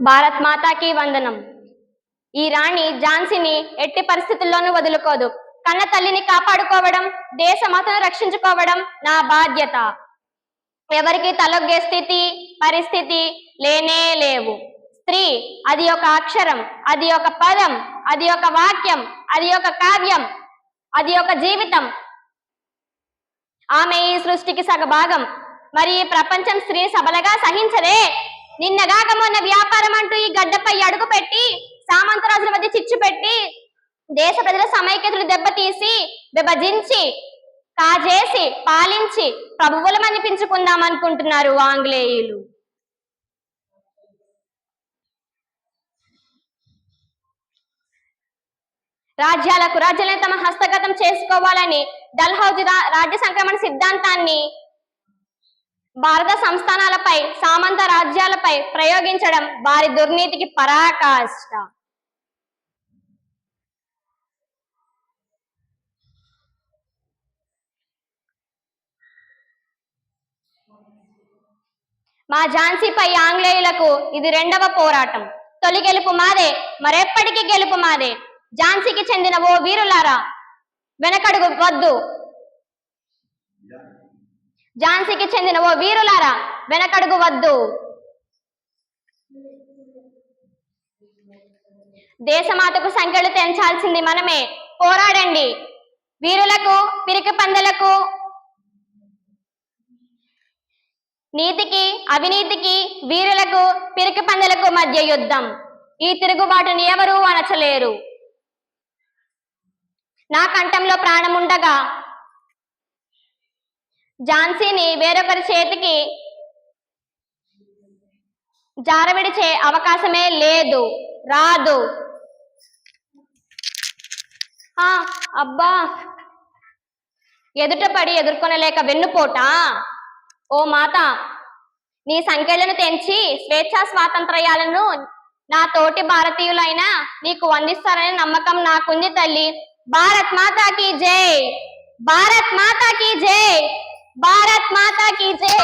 భారత్ మాతాకి వందనం. ఈ రాణి ఝాన్సీని ఎట్టి పరిస్థితుల్లోనూ వదులుకోదు. కన్న తల్లిని కాపాడుకోవడం, దేశమాతను రక్షించుకోవడం నా బాధ్యత. ఎవరికి తలొగ్గే స్థితి పరిస్థితి లేనే లేవు. స్త్రీ అది ఒక అక్షరం, అది ఒక పదం, అది ఒక వాక్యం, అది ఒక కావ్యం, అది ఒక జీవితం. ఆమె ఈ సృష్టికి సగభాగం. మరి ఈ ప్రపంచం స్త్రీ సబలగా సహించదే. నిన్నగాక మొన్న వ్యాపారం అంటూ ఈ గడ్డపై అడుగు పెట్టి సామంతరాజుల మధ్య చిచ్చు పెట్టి దేశ ప్రజల సమైక్యతలు దెబ్బతీసి విభజించి కాజేసి పాలించి ప్రభువులం అనిపించుకుందాం అనుకుంటున్నారు ఆంగ్లేయులు. రాజ్యాలకు రాజ్యాలను తమ హస్తగతం చేసుకోవాలని డల్హౌజీ రాజ్య సంక్రమణ సిద్ధాంతాన్ని భారత సంస్థానాలపై సామంత రాజ్యాలపై ప్రయోగించడం వారి దుర్నీతికి పరాకాష్ట. మా ఝాన్సీపై ఆంగ్లేయులకు ఇది రెండవ పోరాటం. తొలి గెలుపు మాదే, మరెప్పటికీ గెలుపు మాదే. ఝాన్సీకి చెందిన ఓ వీరులారా వెనకడుగు వద్దు. ఝాన్సీకి చెందిన ఓ వీరులారా వెనకడుగు వద్దు. దేశమాతకు సంఖ్యలు తెంచాల్సింది మనమే. పోరాడండి. వీరులకు పిరికి పందలకు, నీతికి అవినీతికి, వీరులకు పిరికి పందలకు మధ్య యుద్ధం. ఈ తిరుగుబాటుని ఎవరూ అణచలేరు. నా కంఠంలో ప్రాణముండగా ఝాన్సీని వేరొకరి చేతికి జారవిడిచే అవకాశమే లేదు, రాదు. అబ్బా, ఎదుటపడి ఎదుర్కొనలేక వెన్నుపోటా? ఓ మాత, నీ సంఖ్యలను తెంచి స్వేచ్ఛా స్వాతంత్ర్యాలను నా తోటి భారతీయులైన నీకు అందిస్తారనే నమ్మకం నాకుంది తల్లి. భారత్ మాతాకి జై, భారత్ మాతాకి జై, భారత్ మాతాకి జై.